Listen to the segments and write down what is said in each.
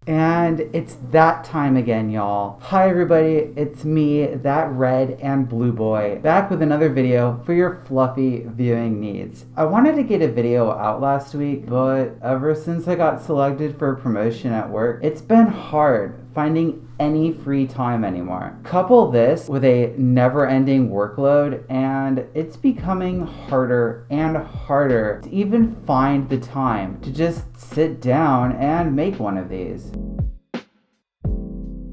And it's that time again, y'all. Hi everybody, it's me, that red and blue boy, back with another video for your fluffy viewing needs. I wanted to get a video out last week, but ever since I got selected for a promotion at work, it's been hard finding any free time anymore. Couple this with a never-ending workload, and it's becoming harder and harder to even find the time to just sit down and make one of these.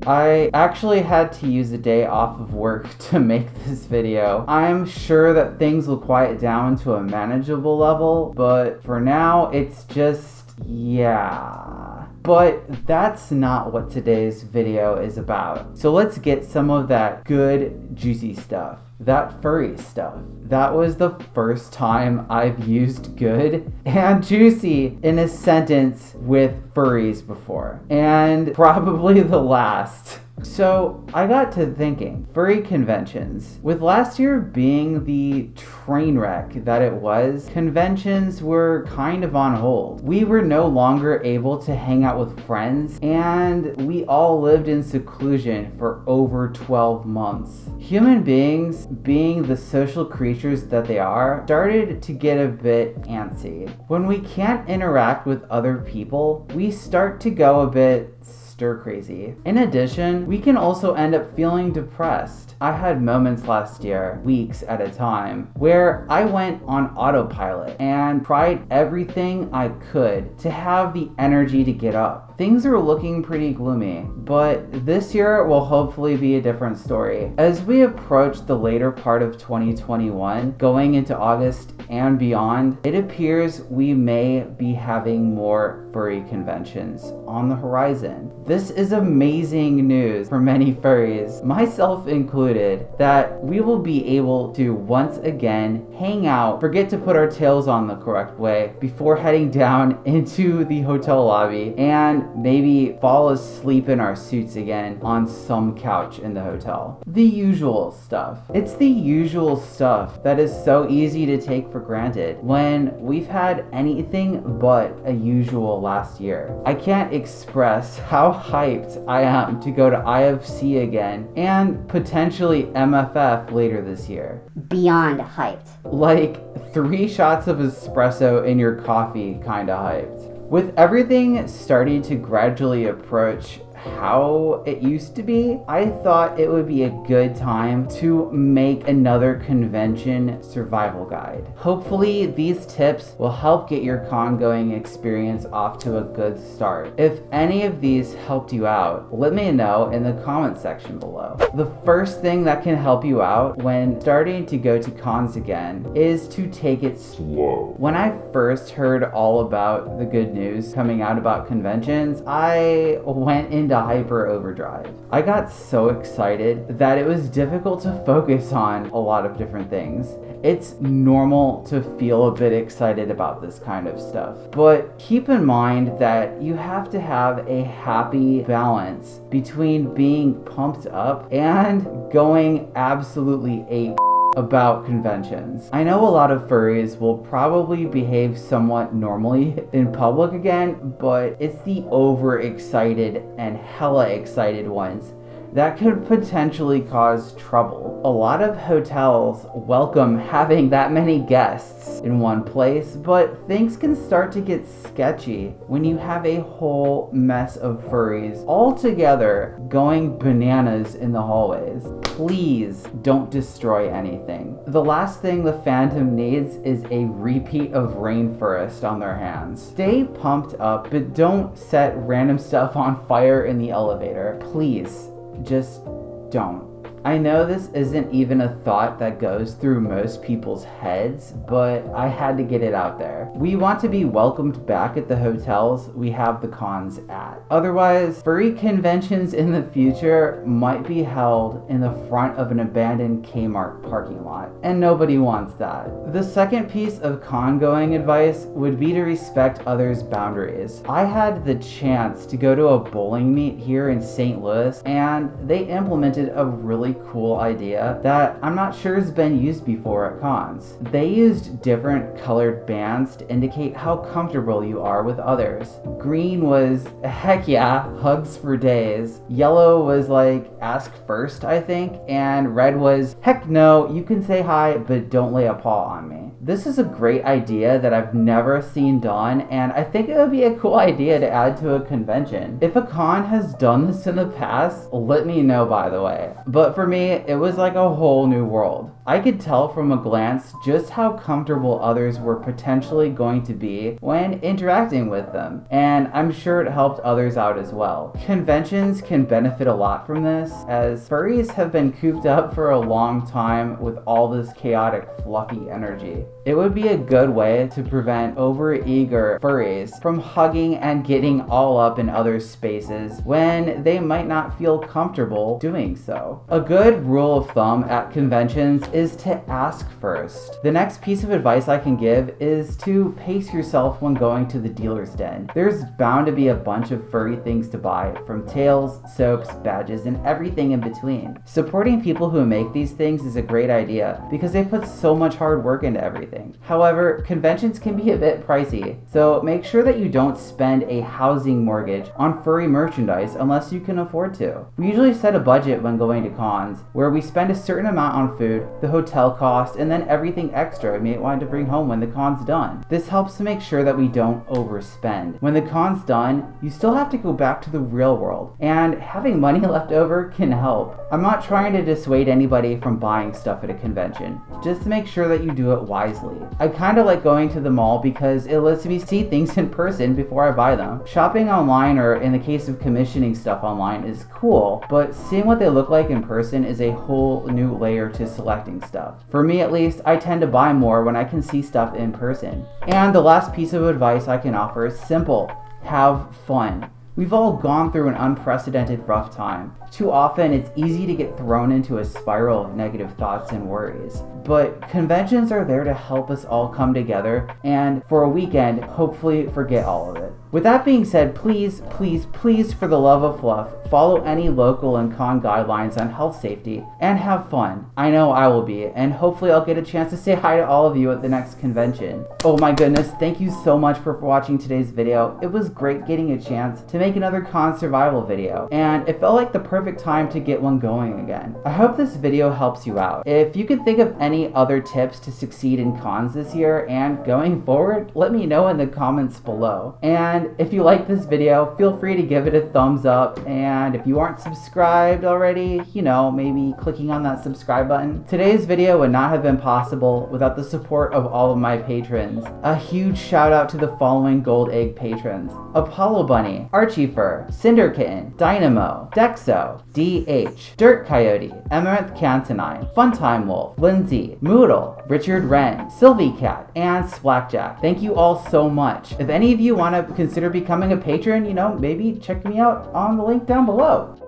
I actually had to use a day off of work to make this video. I'm sure that things will quiet down to a manageable level, but for now, it's just, yeah. But that's not what today's video is about. So let's get some of that good, juicy stuff. That furry stuff. That was the first time I've used good and juicy in a sentence with furries before. And probably the last. So I got to thinking, furry conventions. With last year being the train wreck that it was, conventions were kind of on hold. We were no longer able to hang out with friends, and we all lived in seclusion for over 12 months. Human beings, being the social creatures that they are, started to get a bit antsy. When we can't interact with other people, we start to go a bit stir crazy. In addition, we can also end up feeling depressed. I had moments last year, weeks at a time, where I went on autopilot and tried everything I could to have the energy to get up. Things are looking pretty gloomy, but this year will hopefully be a different story. As we approach the later part of 2021, going into August and beyond, it appears we may be having more furry conventions on the horizon. This is amazing news for many furries, myself included, that we will be able to once again hang out, forget to put our tails on the correct way before heading down into the hotel lobby, and maybe fall asleep in our suits again on some couch in the hotel. The usual stuff. It's the usual stuff that is so easy to take for granted when we've had anything but a usual last year. I can't express how hyped I am to go to IFC again and potentially MFF later this year. Beyond hyped. Like 3 shots of espresso in your coffee kinda hyped. With everything starting to gradually approach how it used to be, I thought it would be a good time to make another convention survival guide. Hopefully these tips will help get your con-going experience off to a good start. If any of these helped you out, let me know in the comment section below. The first thing that can help you out when starting to go to cons again is to take it slow. When I first heard all about the good news coming out about conventions, I went into hyper overdrive. I got so excited that it was difficult to focus on a lot of different things. It's normal to feel a bit excited about this kind of stuff, but keep in mind that you have to have a happy balance between being pumped up and going absolutely ape about conventions. I know a lot of furries will probably behave somewhat normally in public again, but it's the overexcited and hella excited ones that could potentially cause trouble. A lot of hotels welcome having that many guests in one place, but things can start to get sketchy when you have a whole mess of furries all together going bananas in the hallways. Please don't destroy anything. The last thing the fandom needs is a repeat of Rainforest on their hands. Stay pumped up, but don't set random stuff on fire in the elevator. Please. Just don't. I know this isn't even a thought that goes through most people's heads, but I had to get it out there. We want to be welcomed back at the hotels we have the cons at. Otherwise, furry conventions in the future might be held in the front of an abandoned Kmart parking lot, and nobody wants that. The second piece of con-going advice would be to respect others' boundaries. I had the chance to go to a bowling meet here in St. Louis, and they implemented a really really cool idea that I'm not sure has been used before at cons. They used different colored bands to indicate how comfortable you are with others. Green was, heck yeah, hugs for days. Yellow was like, ask first, I think. And red was, heck no, you can say hi, but don't lay a paw on me. This is a great idea that I've never seen done, and I think it would be a cool idea to add to a convention. If a con has done this in the past, let me know, by the way. But for me, it was like a whole new world. I could tell from a glance just how comfortable others were potentially going to be when interacting with them, and I'm sure it helped others out as well. Conventions can benefit a lot from this, as furries have been cooped up for a long time with all this chaotic, fluffy energy. It would be a good way to prevent overeager furries from hugging and getting all up in other spaces when they might not feel comfortable doing so. A good rule of thumb at conventions is to ask first. The next piece of advice I can give is to pace yourself when going to the dealer's den. There's bound to be a bunch of furry things to buy, from tails, soaps, badges, and everything in between. Supporting people who make these things is a great idea because they put so much hard work into everything. However, conventions can be a bit pricey, so make sure that you don't spend a housing mortgage on furry merchandise unless you can afford to. We usually set a budget when going to cons, where we spend a certain amount on food, the hotel cost, and then everything extra we may want to bring home when the con's done. This helps to make sure that we don't overspend. When the con's done, you still have to go back to the real world, and having money left over can help. I'm not trying to dissuade anybody from buying stuff at a convention, just to make sure that you do it wisely. I kind of like going to the mall because it lets me see things in person before I buy them. Shopping online, or in the case of commissioning stuff online, is cool, but seeing what they look like in person is a whole new layer to selecting stuff. For me at least, I tend to buy more when I can see stuff in person. And the last piece of advice I can offer is simple: have fun. We've all gone through an unprecedented rough time. Too often, it's easy to get thrown into a spiral of negative thoughts and worries. But conventions are there to help us all come together and, for a weekend, hopefully forget all of it. With that being said, please, please, please, for the love of fluff, follow any local and con guidelines on health safety and have fun. I know I will be, and hopefully I'll get a chance to say hi to all of you at the next convention. Oh my goodness, thank you so much for watching today's video. It was great getting a chance to make another con survival video, and it felt like the perfect time to get one going again. I hope this video helps you out. If you can think of any other tips to succeed in cons this year and going forward, let me know in the comments below. And if you like this video, feel free to give it a thumbs up, and if you aren't subscribed already, maybe clicking on that subscribe button. Today's video would not have been possible without the support of all of my patrons. A huge shout out to the following Gold Egg patrons: Apollo Bunny, Archie Fur, Cinder Kitten, Dynamo, Dexo, DH, Dirt Coyote, Amaranth Cantonine, Funtime Wolf, Lindsay, Moodle, Richard Wren, Sylvie Cat, and Splackjack. Thank you all so much. If any of you want to consider becoming a patron, maybe check me out on the link down below.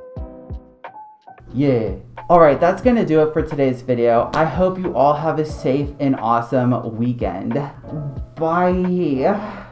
Yeah. Alright, that's gonna do it for today's video. I hope you all have a safe and awesome weekend. Bye.